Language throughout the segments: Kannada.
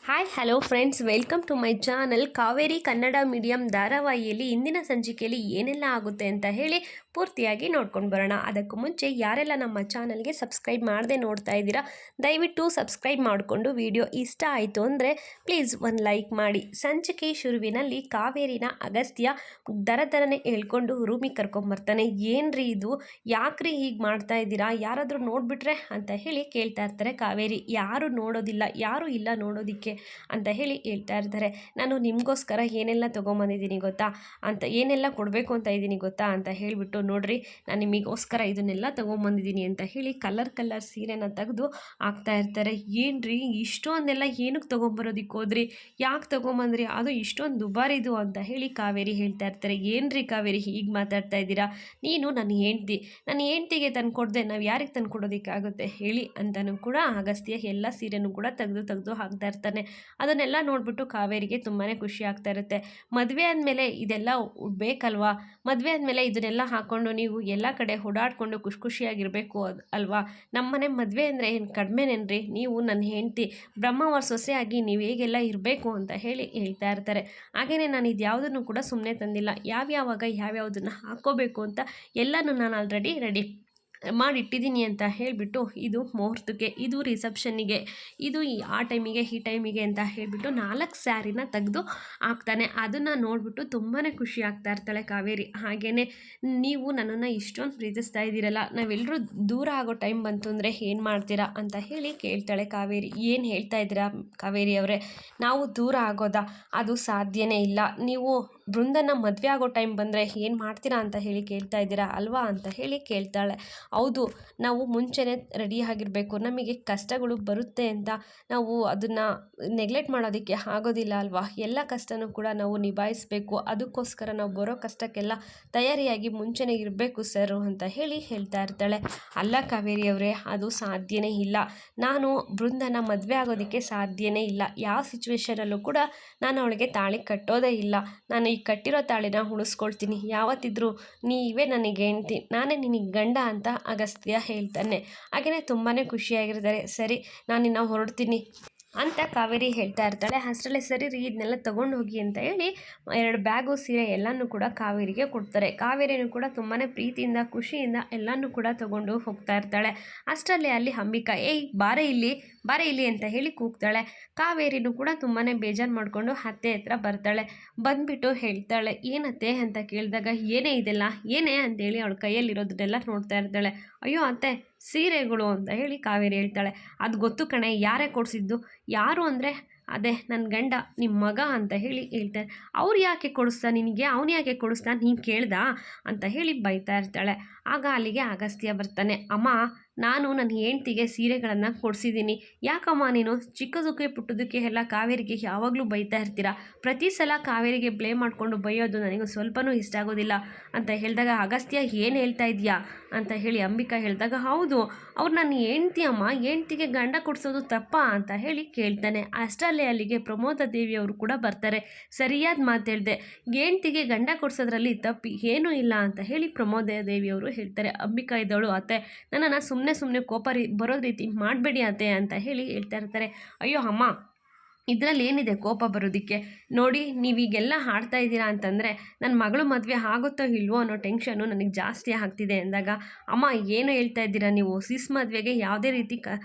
Hi hello friends, welcome to my channel. Kaveri Kannada medium ಧಾರಾವಾಹಿಯಲ್ಲಿ ಇಂದಿನ ಸಂಚಿಕೆಯಲ್ಲಿ ಏನೆಲ್ಲ ಆಗುತ್ತೆ ಅಂತ ಹೇಳಿ ಪೂರ್ತಿಯಾಗಿ ನೋಡ್ಕೊಂಡು ಬರೋಣ. ಅದಕ್ಕೂ ಮುಂಚೆ ಯಾರೆಲ್ಲ ನಮ್ಮ ಚಾನಲ್ಗೆ ಸಬ್ಸ್ಕ್ರೈಬ್ ಮಾಡದೆ ನೋಡ್ತಾ ಇದ್ದೀರಾ, ದಯವಿಟ್ಟು ಸಬ್ಸ್ಕ್ರೈಬ್ ಮಾಡಿಕೊಂಡು ವಿಡಿಯೋ ಇಷ್ಟ ಆಯಿತು ಅಂದರೆ ಪ್ಲೀಸ್ ಒಂದು ಲೈಕ್ ಮಾಡಿ. ಸಂಚಿಕೆ ಶುರುವಿನಲ್ಲಿ ಕಾವೇರಿನ ಅಗಸ್ತ್ಯ ದರದರನೆ ಹೇಳ್ಕೊಂಡು ರೂಮಿಗೆ ಕರ್ಕೊಂಬರ್ತಾನೆ. ಏನ್ರಿ ಇದು, ಯಾಕ್ರಿ ಹೀಗೆ ಮಾಡ್ತಾ ಇದ್ದೀರಾ, ಯಾರಾದರೂ ನೋಡಿಬಿಟ್ರೆ ಅಂತ ಹೇಳಿ ಕೇಳ್ತಾ ಇರ್ತಾರೆ ಕಾವೇರಿ. ಯಾರು ನೋಡೋದಿಲ್ಲ, ಯಾರು ಇಲ್ಲ ನೋಡೋದಕ್ಕೆ ಅಂತ ಹೇಳಿ ಹೇಳ್ತಾ ಇರ್ತಾರೆ. ನಾನು ನಿಮಗೋಸ್ಕರ ಏನೆಲ್ಲ ತೊಗೊಂಬಂದಿದ್ದೀನಿ ಗೊತ್ತಾ ಅಂತ, ಏನೆಲ್ಲ ಕೊಡಬೇಕು ಅಂತ ಇದ್ದೀನಿ ಗೊತ್ತಾ ಅಂತ ಹೇಳಿಬಿಟ್ಟು, ನೋಡ್ರಿ ನಾನು ನಿಮಗೋಸ್ಕರ ಇದನ್ನೆಲ್ಲ ತೊಗೊಂಬಂದಿದ್ದೀನಿ ಅಂತ ಹೇಳಿ ಕಲರ್ ಸೀರೆನ ತೆಗೆದು ಹಾಕ್ತಾ ಇರ್ತಾರೆ. ಏನ್ರಿ ಇಷ್ಟೊಂದೆಲ್ಲ ಏನಕ್ಕೆ ತೊಗೊಂಬರೋದಕ್ಕೆ ಹೋದ್ರಿ, ಯಾಕೆ ತೊಗೊಂಬಂದ್ರಿ, ಅದು ಇಷ್ಟೊಂದು ದುಬಾರಿದು ಅಂತ ಹೇಳಿ ಕಾವೇರಿ ಹೇಳ್ತಾ ಇರ್ತಾರೆ. ಏನ್ರಿ ಕಾವೇರಿ ಹೀಗೆ ಮಾತಾಡ್ತಾ ಇದ್ದೀರಾ, ನೀನು ನನ್ನ ಹೆಂಡ್ತಿಗೆ ತಂದು ಕೊಡದೆ ನಾವು ಯಾರಿಗೆ ತಂದು ಕೊಡೋದಕ್ಕಾಗುತ್ತೆ ಹೇಳಿ ಅಂತಲೂ ಕೂಡ ಅಗಸ್ತ್ಯ ಎಲ್ಲ ಸೀರೆನೂ ಕೂಡ ತೆಗೆದು ಹಾಕ್ತಾ ಇರ್ತಾನೆ. ಅದನ್ನೆಲ್ಲ ನೋಡಿಬಿಟ್ಟು ಕಾವೇರಿಗೆ ತುಂಬಾ ಖುಷಿ ಆಗ್ತಾ ಇರುತ್ತೆ. ಮದುವೆ ಆದಮೇಲೆ ಇದೆಲ್ಲ ಬೇಕಲ್ವಾ, ಮದುವೆ ಆದಮೇಲೆ ಇದನ್ನೆಲ್ಲ ಹಾಕ್ಕೊಂಡು ನೀವು ಎಲ್ಲ ಕಡೆ ಓಡಾಡಿಕೊಂಡು ಖುಷಿಯಾಗಿರಬೇಕು ಅಲ್ವಾ. ನಮ್ಮನೆ ಮದುವೆ ಅಂದರೆ ಏನು ಕಡಿಮೆನೇನ್ರಿ, ನೀವು ನನ್ನ ಹೆಂಡ್ತಿ ಬ್ರಹ್ಮಾವರ ಸೊಸೆಯಾಗಿ ನೀವು ಹೇಗೆಲ್ಲ ಇರಬೇಕು ಅಂತ ಹೇಳಿ ಹೇಳ್ತಾ ಇರ್ತಾರೆ. ಹಾಗೆಯೇ ನಾನು ಇದು ಯಾವುದನ್ನು ಕೂಡ ಸುಮ್ಮನೆ ತಂದಿಲ್ಲ, ಯಾವ್ಯಾವುದನ್ನು ಹಾಕ್ಕೋಬೇಕು ಅಂತ ಎಲ್ಲನೂ ನಾನು ಆಲ್ರೆಡಿ ರೆಡಿ ಮಾಡಿಟ್ಟಿದ್ದೀನಿ ಅಂತ ಹೇಳಿಬಿಟ್ಟು, ಇದು ಮುಹೂರ್ತಕ್ಕೆ, ಇದು ರಿಸೆಪ್ಷನ್ನಿಗೆ, ಇದು ಆ ಟೈಮಿಗೆ ಈ ಟೈಮಿಗೆ ಅಂತ ಹೇಳಿಬಿಟ್ಟು 4 ಸ್ಯಾರಿನ ತೆಗೆದು ಹಾಕ್ತಾನೆ. ಅದನ್ನು ನೋಡಿಬಿಟ್ಟು ತುಂಬಾ ಖುಷಿ ಆಗ್ತಾ ಇರ್ತಾಳೆ ಕಾವೇರಿ. ಹಾಗೆಯೇ ನೀವು ನನ್ನನ್ನು ಇಷ್ಟೊಂದು ಪ್ರೀತಿಸ್ತಾ ಇದ್ದೀರಲ್ಲ, ನಾವೆಲ್ಲರೂ ದೂರ ಆಗೋ ಟೈಮ್ ಬಂತು ಅಂದರೆ ಏನು ಮಾಡ್ತೀರಾ ಅಂತ ಹೇಳಿ ಕೇಳ್ತಾಳೆ ಕಾವೇರಿ. ಏನು ಹೇಳ್ತಾ ಇದ್ದೀರಾ ಕಾವೇರಿ ಅವರೇ, ನಾವು ದೂರ ಆಗೋದಾ, ಅದು ಸಾಧ್ಯನೇ ಇಲ್ಲ. ನೀವು ಬೃಂದನ ಮದುವೆ ಆಗೋ ಟೈಮ್ ಬಂದರೆ ಏನು ಮಾಡ್ತೀರಾ ಅಂತ ಹೇಳಿ ಕೇಳ್ತಾ ಇದ್ದೀರಾ ಅಲ್ವಾ ಅಂತ ಹೇಳಿ ಕೇಳ್ತಾಳೆ. ಹೌದು, ನಾವು ಮುಂಚೆನೇ ರೆಡಿಯಾಗಿರಬೇಕು, ನಮಗೆ ಕಷ್ಟಗಳು ಬರುತ್ತೆ ಅಂತ ನಾವು ಅದನ್ನು ನೆಗ್ಲೆಕ್ಟ್ ಮಾಡೋದಕ್ಕೆ ಆಗೋದಿಲ್ಲ ಅಲ್ವಾ. ಎಲ್ಲ ಕಷ್ಟನೂ ಕೂಡ ನಾವು ನಿಭಾಯಿಸಬೇಕು, ಅದಕ್ಕೋಸ್ಕರ ನಾವು ಬರೋ ಕಷ್ಟಕ್ಕೆಲ್ಲ ತಯಾರಿಯಾಗಿ ಮುಂಚೆನೇ ಇರಬೇಕು ಸರ್ ಅಂತ ಹೇಳಿ ಹೇಳ್ತಾ ಇರ್ತಾಳೆ. ಅಲ್ಲ ಕಾವೇರಿ ಅವರೇ, ಅದು ಸಾಧ್ಯನೇ ಇಲ್ಲ, ನಾನು ಬೃಂದನ ಮದುವೆ ಆಗೋದಕ್ಕೆ ಸಾಧ್ಯನೇ ಇಲ್ಲ. ಯಾವ ಸಿಚುವೇಶನಲ್ಲೂ ಕೂಡ ನಾನು ಅವಳಿಗೆ ತಾಳಿ ಕಟ್ಟೋದೇ ಇಲ್ಲ. ನಾನು ಈ ಕಟ್ಟಿರೋ ತಾಳಿನ ಉಳಿಸ್ಕೊಳ್ತೀನಿ, ಯಾವತ್ತಿದ್ರೂ ನೀವೇ ನನಗೆ ಹೆಂಡ್ತಿ, ನಾನೇ ನಿನಗೆ ಗಂಡ ಅಂತ ಅಗಸ್ತ್ಯ ಹೇಳ್ತಾನೆ. ಹಾಗೆಯೇ ತುಂಬಾ ಖುಷಿಯಾಗಿರ್ತಾರೆ. ಸರಿ, ನಾನಿನ್ನು ಹೊರಡ್ತೀನಿ ಅಂತ ಕಾವೇರಿ ಹೇಳ್ತಾ ಇರ್ತಾಳೆ. ಅಷ್ಟರಲ್ಲೇ ಸರಿ ರೀ, ಇದನ್ನೆಲ್ಲ ತೊಗೊಂಡು ಹೋಗಿ ಅಂತ ಹೇಳಿ 2 ಬ್ಯಾಗು ಸೀರೆ ಎಲ್ಲನೂ ಕೂಡ ಕಾವೇರಿಗೆ ಕೊಡ್ತಾರೆ. ಕಾವೇರಿನೂ ಕೂಡ ತುಂಬಾ ಪ್ರೀತಿಯಿಂದ ಖುಷಿಯಿಂದ ಎಲ್ಲನೂ ಕೂಡ ತೊಗೊಂಡು ಹೋಗ್ತಾ ಇರ್ತಾಳೆ. ಅಷ್ಟರಲ್ಲಿ ಅಲ್ಲಿ ಅಂಬಿಕಾ, ಏಯ್ ಬಾರೆ ಇಲ್ಲಿ ಅಂತ ಹೇಳಿ ಕೂಗ್ತಾಳೆ. ಕಾವೇರಿನೂ ಕೂಡ ತುಂಬಾ ಬೇಜಾರು ಮಾಡಿಕೊಂಡು ಅತ್ತೆ ಹತ್ರ ಬರ್ತಾಳೆ. ಬಂದುಬಿಟ್ಟು ಹೇಳ್ತಾಳೆ, ಏನತ್ತೆ ಅಂತ ಕೇಳಿದಾಗ, ಏನೇ ಇದೆಲ್ಲ ಏನೇ ಅಂತೇಳಿ ಅವಳ ಕೈಯಲ್ಲಿರೋದನ್ನೆಲ್ಲ ನೋಡ್ತಾ ಇರ್ತಾಳೆ. ಅಯ್ಯೋ ಅತ್ತೆ, ಸೀರೆಗಳು ಅಂತ ಹೇಳಿ ಕಾವೇರಿ ಹೇಳ್ತಾಳೆ. ಅದು ಗೊತ್ತು ಕಣೆ, ಯಾರೇ ಕೊಡಿಸಿದ್ದು, ಯಾರು ಅಂದರೆ ಅದೇ ನನ್ನ ಗಂಡ, ನಿಮ್ಮ ಮಗ ಅಂತ ಹೇಳಿ ಹೇಳ್ತಾರೆ. ಅವ್ರು ಯಾಕೆ ಕೊಡಿಸ್ತಾ ನಿನಗೆ, ಅವನು ಯಾಕೆ ಕೊಡಿಸ್ತಾ, ನೀನು ಕೇಳ್ದಾ ಅಂತ ಹೇಳಿ ಬೈತಾ ಇರ್ತಾಳೆ. ಆಗ ಅಲ್ಲಿಗೆ ಅಗಸ್ತ್ಯ ಬರ್ತಾನೆ. ಅಮ್ಮ, ನಾನು ನನ್ನ ಹೆಂಡ್ತಿಗೆ ಸೀರೆಗಳನ್ನು ಕೊಡಿಸಿದ್ದೀನಿ, ಯಾಕಮ್ಮ ನೀನು ಚಿಕ್ಕದಕ್ಕೆ ಪುಟ್ಟದಕ್ಕೆ ಎಲ್ಲ ಕಾವೇರಿಗೆ ಯಾವಾಗಲೂ ಬೈತಾ ಇರ್ತೀರಾ, ಪ್ರತಿ ಸಲ ಕಾವೇರಿಗೆ ಬ್ಲೇಮ್ ಮಾಡಿಕೊಂಡು ಬೈಯೋದು ನನಗೆ ಸ್ವಲ್ಪನೂ ಇಷ್ಟ ಆಗೋದಿಲ್ಲ ಅಂತ ಹೇಳಿದಾಗ, ಅಗಸ್ತ್ಯ ಏನು ಹೇಳ್ತಾ ಇದೆಯಾ ಅಂತ ಹೇಳಿ ಅಂಬಿಕಾ ಹೇಳಿದಾಗ, ಹೌದು ಅವ್ರು ನನ್ನ ಹೆಂಡ್ತಿ ಅಮ್ಮ, ಹೆಂಡ್ತಿಗೆ ಗಂಡ ಕೊಡಿಸೋದು ತಪ್ಪಾ ಅಂತ ಹೇಳಿ ಕೇಳ್ತಾನೆ. ಅಷ್ಟರಲ್ಲೇ ಅಲ್ಲಿಗೆ ಪ್ರಮೋದ ದೇವಿಯವರು ಕೂಡ ಬರ್ತಾರೆ. ಸರಿಯಾದ ಮಾತು ಹೇಳಿದೆ, ಹೆಂಡ್ತಿಗೆ ಗಂಡ ಕೊಡಿಸೋದ್ರಲ್ಲಿ ತಪ್ಪಿ ಏನೂ ಇಲ್ಲ ಅಂತ ಹೇಳಿ ಪ್ರಮೋದ ದೇವಿಯವರು ಹೇಳ್ತಾರೆ. ಅಂಬಿಕಾ ಇದ್ದವಳು, ಅತ್ತೆ ನನ್ನನ್ನು ಸುಮ್ಮನೆ ಕೋಪ ಬರೋದು ರೀತಿ ಮಾಡಬೇಡಿ ಅತ್ತೆ ಅಂತ ಹೇಳಿ ಹೇಳ್ತಾ ಇರ್ತಾರೆ. ಅಯ್ಯೋ ಅಮ್ಮ, ಇದರಲ್ಲಿ ಏನಿದೆ ಕೋಪ ಬರೋದಕ್ಕೆ, ನೋಡಿ ನೀವೀಗೆಲ್ಲ ಹಾಡ್ತಾ ಇದ್ದೀರಾ ಅಂತಂದರೆ ನನ್ನ ಮಗಳು ಮದುವೆ ಆಗುತ್ತೋ ಇಲ್ವೋ ಅನ್ನೋ ಟೆನ್ಷನ್ನು ನನಗೆ ಜಾಸ್ತಿ ಆಗ್ತಿದೆ ಅಂದಾಗ, ಅಮ್ಮ ಏನು ಹೇಳ್ತಾ ಇದ್ದೀರಾ ನೀವು, ಮದುವೆಗೆ ಯಾವುದೇ ರೀತಿ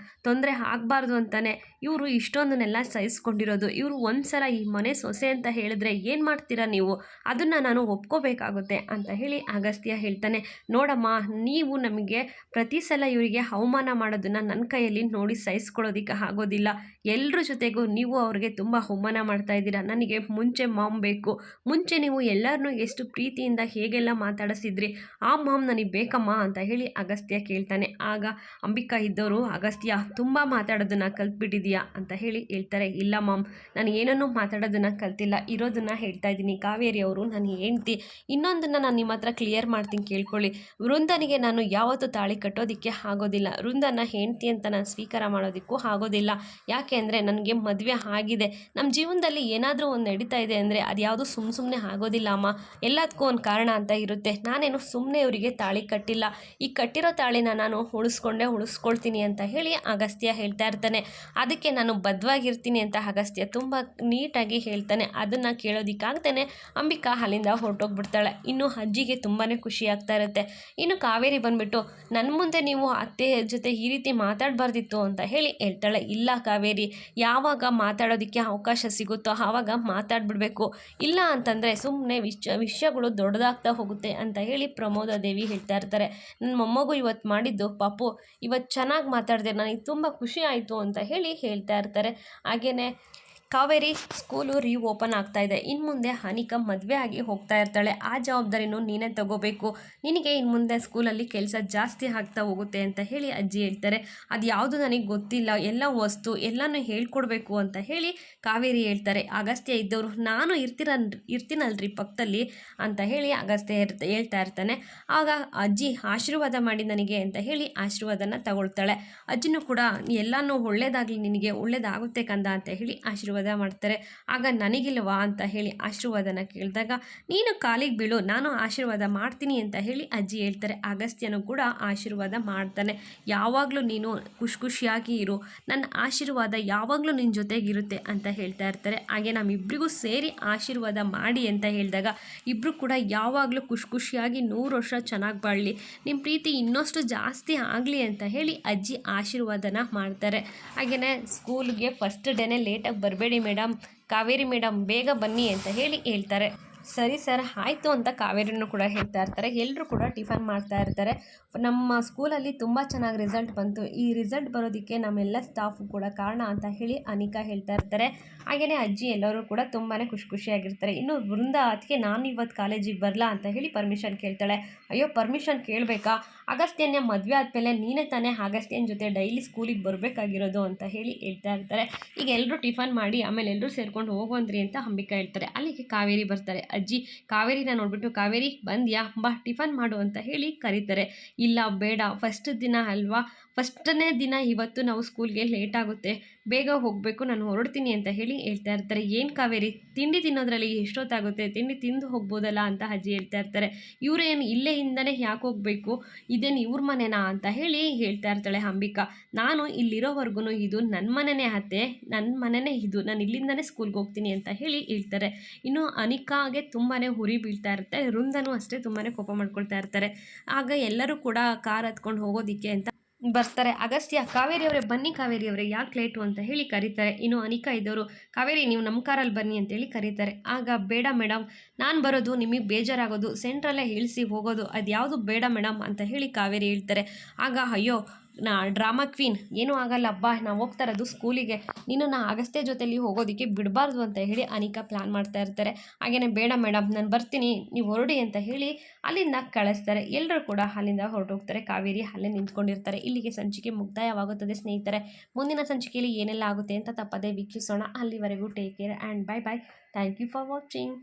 ತೊಂದರೆ ಆಗಬಾರ್ದು ಅಂತಲೇ ಇವರು ಇಷ್ಟೊಂದನ್ನೆಲ್ಲ ಸಹಿಸ್ಕೊಂಡಿರೋದು. ಇವರು ಒಂದು ಸಲ ಈ ಮನೆ ಸೊಸೆ ಅಂತ ಹೇಳಿದ್ರೆ ಏನು ಮಾಡ್ತೀರಾ ನೀವು, ಅದನ್ನು ನಾನು ಒಪ್ಕೋಬೇಕಾಗುತ್ತೆ ಅಂತ ಹೇಳಿ ಅಗಸ್ತ್ಯ ಹೇಳ್ತಾನೆ. ನೋಡಮ್ಮ, ನೀವು ನಮಗೆ ಪ್ರತಿ ಸಲ ಇವರಿಗೆ ಅವಮಾನ ಮಾಡೋದನ್ನು ನನ್ನ ಕೈಯಲ್ಲಿ ನೋಡಿ ಸಹಿಸ್ಕೊಳ್ಳೋದಕ್ಕೆ ಆಗೋದಿಲ್ಲ. ಎಲ್ಲರ ಜೊತೆಗೂ ನೀವು ಅವ್ರಿಗೆ ತುಂಬ ಅವಮಾನ ಮಾಡ್ತಾ ಇದ್ದೀರಾ. ನನಗೆ ಮುಂಚೆ ಮಾಮ್ ಬೇಕು, ಮುಂಚೆ ನೀವು ಎಲ್ಲರನ್ನೂ ಎಷ್ಟು ಪ್ರೀತಿಯಿಂದ ಹೇಗೆಲ್ಲ ಮಾತಾಡಿಸಿದ್ರಿ, ಆ ಮಾಮ್ ನನಗೆ ಬೇಕಮ್ಮ ಅಂತ ಹೇಳಿ ಅಗಸ್ತ್ಯ ಕೇಳ್ತಾನೆ. ಆಗ ಅಂಬಿಕಾ ಇದ್ದವರು, ಅಗಸ್ತ್ಯ ತುಂಬ ಮಾತಾಡೋದನ್ನು ಕಲ್ತ್ಬಿಟ್ಟಿದೆಯಾ ಅಂತ ಹೇಳಿ ಹೇಳ್ತಾರೆ. ಇಲ್ಲ ಮಾಮ್, ನಾನು ಏನನ್ನೂ ಮಾತಾಡೋದನ್ನು ಕಲ್ತಿಲ್ಲ, ಇರೋದನ್ನು ಹೇಳ್ತಾ ಇದ್ದೀನಿ. ಕಾವೇರಿ ಅವರು ನನ್ನ ಹೆಂಡ್ತಿ. ಇನ್ನೊಂದನ್ನು ನಾನು ನಿಮ್ಮ ಹತ್ರ ಕ್ಲಿಯರ್ ಮಾಡ್ತೀನಿ ಕೇಳ್ಕೊಳ್ಳಿ, ವೃಂದನಿಗೆ ನಾನು ಯಾವತ್ತೂ ತಾಳಿ ಕಟ್ಟೋದಕ್ಕೆ ಆಗೋದಿಲ್ಲ, ವೃಂದನ ಹೆಂಡ್ತಿ ಅಂತ ನಾನು ಸ್ವೀಕಾರ ಮಾಡೋದಕ್ಕೂ ಆಗೋದಿಲ್ಲ. ಯಾಕೆ ಅಂದರೆ ನನಗೆ ಮದುವೆ ಆಗಿದೆ. ನಮ್ಮ ಜೀವನದಲ್ಲಿ ಏನಾದರೂ ಒಂದು ನಡೀತಾ ಇದೆ ಅಂದರೆ ಅದು ಯಾವುದು ಸುಮ್ಮನೆ ಆಗೋದಿಲ್ಲ ಅಮ್ಮ, ಎಲ್ಲದಕ್ಕೂ ಒಂದು ಕಾರಣ ಅಂತ ಇರುತ್ತೆ. ನಾನೇನು ಸುಮ್ಮನೆ ಇವರಿಗೆ ತಾಳಿ ಕಟ್ಟಿಲ್ಲ, ಈ ಕಟ್ಟಿರೋ ತಾಳಿನ ನಾನು ಉಳಿಸ್ಕೊಳ್ತೀನಿ ಅಂತ ಹೇಳಿ ಅಗಸ್ತ್ಯ ಹೇಳ್ತಾ ಇರ್ತಾನೆ. ಅದಕ್ಕೆ ನಾನು ಬದ್ಧವಾಗಿರ್ತೀನಿ ಅಂತ ಅಗಸ್ತ್ಯ ತುಂಬ ನೀಟಾಗಿ ಹೇಳ್ತಾನೆ. ಅದನ್ನು ಕೇಳೋದಕ್ಕಾಗ್ದೇ ಅಂಬಿಕಾ ಅಲ್ಲಿಂದ ಹೊರಟೋಗ್ಬಿಡ್ತಾಳೆ. ಇನ್ನು ಅಜ್ಜಿಗೆ ತುಂಬಾ ಖುಷಿ ಆಗ್ತಾ ಇರುತ್ತೆ. ಇನ್ನು ಕಾವೇರಿ ಬಂದುಬಿಟ್ಟು ನನ್ನ ಮುಂದೆ ನೀವು ಅತ್ತೆ ಜೊತೆ ಈ ರೀತಿ ಮಾತಾಡಬಾರ್ದಿತ್ತು ಅಂತ ಹೇಳಿ ಹೇಳ್ತಾಳೆ. ಇಲ್ಲ ಕಾವೇರಿ, ಯಾವಾಗ ಮಾತಾಡೋದಕ್ಕೆ ಅವಕಾಶ ಸಿಗುತ್ತೋ ಆವಾಗ ಮಾತಾಡ್ಬಿಡ್ಬೇಕು, ಇಲ್ಲ ಅಂತಂದರೆ ಸುಮ್ಮನೆ ವಿಷಯಗಳು ದೊಡ್ಡದಾಗ್ತಾ ಹೋಗುತ್ತೆ ಅಂತ ಹೇಳಿ ಪ್ರಮೋದ ದೇವಿ ಹೇಳ್ತಾ ಇರ್ತಾರೆ. ನನ್ನ ಮೊಮ್ಮಗು ಇವತ್ತು ಮಾಡಿದ್ದು ಪಾಪು ಇವತ್ತು ಚೆನ್ನಾಗಿ ಮಾತಾಡಿದೆ, ನನಗೆ ತುಂಬ ಖುಷಿ ಆಯಿತು ಅಂತ ಹೇಳಿ ಹೇಳ್ತಾ ಇರ್ತಾರೆ. ಹಾಗೆಯೇ ಕಾವೇರಿ ಸ್ಕೂಲು ಓಪನ್ ಆಗ್ತಾ ಇದೆ. ಇನ್ನು ಮುಂದೆ ಅನಿಕಾ ಮದುವೆ ಆಗಿ ಹೋಗ್ತಾ ಇರ್ತಾಳೆ. ಆ ಜವಾಬ್ದಾರಿನೂ ನೀನೇ ತಗೋಬೇಕು, ನಿನಗೆ ಇನ್ನು ಮುಂದೆ ಸ್ಕೂಲಲ್ಲಿ ಕೆಲಸ ಜಾಸ್ತಿ ಆಗ್ತಾ ಹೋಗುತ್ತೆ ಅಂತ ಹೇಳಿ ಅಜ್ಜಿ ಹೇಳ್ತಾರೆ. ಅದು ಯಾವುದು ನನಗೆ ಗೊತ್ತಿಲ್ಲ, ಎಲ್ಲ ವಸ್ತು ಎಲ್ಲನೂ ಹೇಳ್ಕೊಡ್ಬೇಕು ಅಂತ ಹೇಳಿ ಕಾವೇರಿ ಹೇಳ್ತಾರೆ. ಅಗಸ್ತ್ಯ ಇದ್ದವರು ನಾನು ಇರ್ತೀನಲ್ರಿ ಪಕ್ಕದಲ್ಲಿ ಅಂತ ಹೇಳಿ ಅಗಸ್ತ್ಯ ಹೇಳ್ತಾ ಇರ್ತಾನೆ. ಆಗ ಅಜ್ಜಿ ಆಶೀರ್ವಾದ ಮಾಡಿ ನನಗೆ ಅಂತ ಹೇಳಿ ಆಶೀರ್ವಾದನ ತಗೊಳ್ತಾಳೆ. ಅಜ್ಜಿನೂ ಕೂಡ ಎಲ್ಲನೂ ಒಳ್ಳೇದಾಗಲಿ, ನಿನಗೆ ಒಳ್ಳೇದಾಗುತ್ತೆ ಕಂದ ಅಂತ ಹೇಳಿ ಆಶೀರ್ವಾದ ಮಾಡ್ತಾರೆ. ಆಗ ನನಗಿಲ್ವಾ ಅಂತ ಹೇಳಿ ಆಶೀರ್ವಾದನ ಕೇಳಿದಾಗ ನೀನು ಕಾಲಿಗೆ ಬೀಳು, ನಾನು ಆಶೀರ್ವಾದ ಮಾಡ್ತೀನಿ ಅಂತ ಹೇಳಿ ಅಜ್ಜಿ ಹೇಳ್ತಾರೆ. ಅಗಸ್ತ್ಯನು ಕೂಡ ಆಶೀರ್ವಾದ ಮಾಡ್ತಾನೆ. ಯಾವಾಗಲೂ ನೀನು ಖುಷಿಯಾಗಿ ಇರು, ನನ್ನ ಆಶೀರ್ವಾದ ಯಾವಾಗಲೂ ನಿನ್ನ ಜೊತೆಗಿರುತ್ತೆ ಅಂತ ಹೇಳ್ತಾ ಇರ್ತಾರೆ. ಹಾಗೆ ನಮ್ಮಿಬ್ಬರಿಗೂ ಸೇರಿ ಆಶೀರ್ವಾದ ಮಾಡಿ ಅಂತ ಹೇಳಿದಾಗ ಇಬ್ಬರು ಕೂಡ ಯಾವಾಗಲೂ ಖುಷಿಯಾಗಿ 100 ವರ್ಷ ಚೆನ್ನಾಗಿ ಬಾಳಲಿ, ನಿಮ್ಮ ಪ್ರೀತಿ ಇನ್ನಷ್ಟು ಜಾಸ್ತಿ ಆಗಲಿ ಅಂತ ಹೇಳಿ ಅಜ್ಜಿ ಆಶೀರ್ವಾದನ ಮಾಡ್ತಾರೆ. ಹಾಗೆಯೇ ಸ್ಕೂಲ್ಗೆ ಫಸ್ಟ್ ಡೇನೇ ಲೇಟಾಗಿ ಬರಬೇಡಿ ಮೇಡಮ್, ಕಾವೇರಿ ಮೇಡಮ್ ಬೇಗ ಬನ್ನಿ ಅಂತ ಹೇಳಿ ಹೇಳ್ತಾರೆ. ಸರಿ ಸರ್ ಆಯಿತು ಅಂತ ಕಾವೇರಿನೂ ಕೂಡ ಹೇಳ್ತಾ ಇರ್ತಾರೆ. ಎಲ್ಲರೂ ಕೂಡ ಟಿಫನ್ ಮಾಡ್ತಾ ಇರ್ತಾರೆ. ನಮ್ಮ ಸ್ಕೂಲಲ್ಲಿ ತುಂಬ ಚೆನ್ನಾಗಿ ರಿಸಲ್ಟ್ ಬಂತು, ಈ ರಿಸಲ್ಟ್ ಬರೋದಕ್ಕೆ ನಮ್ಮೆಲ್ಲ ಸ್ಟಾಫು ಕೂಡ ಕಾರಣ ಅಂತ ಹೇಳಿ ಅನಿಕಾ ಹೇಳ್ತಾ ಇರ್ತಾರೆ. ಹಾಗೆಯೇ ಅಜ್ಜಿ ಎಲ್ಲರೂ ಕೂಡ ತುಂಬಾ ಖುಷಿಯಾಗಿರ್ತಾರೆ. ಇನ್ನು ವೃಂದ ಅದಕ್ಕೆ ನಾನು ಇವತ್ತು ಕಾಲೇಜಿಗೆ ಬರಲಾ ಅಂತ ಹೇಳಿ ಪರ್ಮಿಷನ್ ಕೇಳ್ತಾಳೆ. ಅಯ್ಯೋ ಪರ್ಮಿಷನ್ ಕೇಳಬೇಕಾ, ಅಗಸ್ತ್ಯನೇ ಮದುವೆ ಆದಮೇಲೆ ನೀನೇ ತಾನೇ ಅಗಸ್ತ್ಯನ ಜೊತೆ ಡೈಲಿ ಸ್ಕೂಲಿಗೆ ಬರಬೇಕಾಗಿರೋದು ಅಂತ ಹೇಳಿ ಹೇಳ್ತಾ ಇರ್ತಾರೆ. ಈಗ ಎಲ್ಲರೂ ಟಿಫನ್ ಮಾಡಿ ಆಮೇಲೆ ಎಲ್ಲರೂ ಸೇರ್ಕೊಂಡು ಹೋಗೋಂದ್ರಿ ಅಂತ ಅಂಬಿಕಾ ಹೇಳ್ತಾರೆ. ಅಲ್ಲಿಗೆ ಕಾವೇರಿ ಬರ್ತಾರೆ. ಅಜ್ಜಿ ಕಾವೇರಿನ ನೋಡಿಬಿಟ್ಟು ಕಾವೇರಿ ಬಂದ್ಯಾ ಬಾ ಟಿಫನ್ ಮಾಡು ಅಂತ ಹೇಳಿ ಕರೀತಾರೆ. ಇಲ್ಲ ಬೇಡ, ಫಸ್ಟ್ ದಿನ ಅಲ್ವಾ, ಫಸ್ಟನೇ ದಿನ ಇವತ್ತು ನಾವು ಸ್ಕೂಲ್ಗೆ ಲೇಟ್ ಆಗುತ್ತೆ, ಬೇಗ ಹೋಗಬೇಕು, ನಾನು ಹೊರಡ್ತೀನಿ ಅಂತ ಹೇಳಿ ಹೇಳ್ತಾ ಇರ್ತಾರೆ. ಏನು ಕಾವೇರಿ ತಿಂಡಿ ತಿನ್ನೋದ್ರಲ್ಲಿ ಎಷ್ಟೊತ್ತಾಗುತ್ತೆ, ತಿಂಡಿ ತಿಂದು ಹೋಗ್ಬೋದಲ್ಲ ಅಂತ ಅಜ್ಜಿ ಹೇಳ್ತಾ ಇರ್ತಾರೆ. ಇವರೇನು ಇಲ್ಲೇ ಇಂದನೇ ಯಾಕೆ ಹೋಗಬೇಕು, ಇದೇನು ಇವ್ರ ಮನೆನಾ ಅಂತ ಹೇಳಿ ಹೇಳ್ತಾ ಇರ್ತಾಳೆ ಅಂಬಿಕಾ. ನಾನು ಇಲ್ಲಿರೋವರೆಗೂ ಇದು ನನ್ನ ಮನೆಯೇ ಅತ್ತೆ, ನನ್ನ ಮನೆಯೇ ಇದು, ನಾನು ಇಲ್ಲಿಂದನೇ ಸ್ಕೂಲ್ಗೆ ಹೋಗ್ತೀನಿ ಅಂತ ಹೇಳಿ ಹೇಳ್ತಾರೆ. ಇನ್ನು ಅನಿಕಾಗೆ ತುಂಬಾ ಉರಿ ಬೀಳ್ತಾ ಇರುತ್ತೆ. ವೃಂದನೂ ಅಷ್ಟೇ ತುಂಬಾ ಕೋಪ ಮಾಡ್ಕೊಳ್ತಾ ಇರ್ತಾರೆ. ಆಗ ಎಲ್ಲರೂ ಕೂಡ ಕಾರ್ ಹತ್ಕೊಂಡು ಹೋಗೋದಿಕ್ಕೆ ಅಂತ ಬರ್ತಾರೆ. ಅಗಸ್ತ್ಯ ಕಾವೇರಿ ಅವರೇ ಬನ್ನಿ, ಕಾವೇರಿ ಅವರೇ ಯಾಕೆ ಲೇಟು ಅಂತ ಹೇಳಿ ಕರೀತಾರೆ. ಇನ್ನು ಅನಿಕಾ ಇದ್ದವರು ಕಾವೇರಿ ನೀವು ನಮ್ಮ ಕಾರಲ್ಲಿ ಬನ್ನಿ ಅಂತೇಳಿ ಕರೀತಾರೆ. ಆಗ ಬೇಡ ಮೇಡಮ್, ನಾನು ಬರೋದು ನಿಮಗೆ ಬೇಜಾರಾಗೋದು, ಸೆಂಟ್ರಲ್ಲೇ ಇಳಿಸಿ ಹೋಗೋದು ಅದು ಯಾವುದು ಬೇಡ ಮೇಡಮ್ ಅಂತ ಹೇಳಿ ಕಾವೇರಿ ಹೇಳ್ತಾರೆ. ಆಗ ಅಯ್ಯೋ ಡ್ರಾಮಾ ಕ್ವೀನ್, ಏನೂ ಆಗಲ್ಲ ಅಬ್ಬಾ, ನಾವು ಹೋಗ್ತಾ ಇರೋದು ಸ್ಕೂಲಿಗೆ, ನೀನು ಅಗಸ್ತ್ಯ ಜೊತೆಲಿ ಹೋಗೋದಕ್ಕೆ ಬಿಡಬಾರ್ದು ಅಂತ ಹೇಳಿ ಅನಿಕಾ ಪ್ಲ್ಯಾನ್ ಮಾಡ್ತಾ ಇರ್ತಾರೆ. ಹಾಗೆಯೇ ಬೇಡ ಮೇಡಮ್ ನಾನು ಬರ್ತೀನಿ, ನೀವು ಹೊರಡಿ ಅಂತ ಹೇಳಿ ಅಲ್ಲಿಂದ ಕಳಿಸ್ತಾರೆ. ಎಲ್ಲರೂ ಕೂಡ ಅಲ್ಲಿಂದ ಹೊರಟೋಗ್ತಾರೆ. ಕಾವೇರಿ ಅಲ್ಲೇ ನಿಂತ್ಕೊಂಡಿರ್ತಾರೆ. ಇಲ್ಲಿಗೆ ಸಂಚಿಕೆ ಮುಕ್ತಾಯವಾಗುತ್ತದೆ ಸ್ನೇಹಿತರೆ. ಮುಂದಿನ ಸಂಚಿಕೆಯಲ್ಲಿ ಏನೆಲ್ಲ ಆಗುತ್ತೆ ಅಂತ ತಪ್ಪದೇ ವೀಕ್ಷಿಸೋಣ. ಅಲ್ಲಿವರೆಗೂ take care and bye bye. Thank you for watching.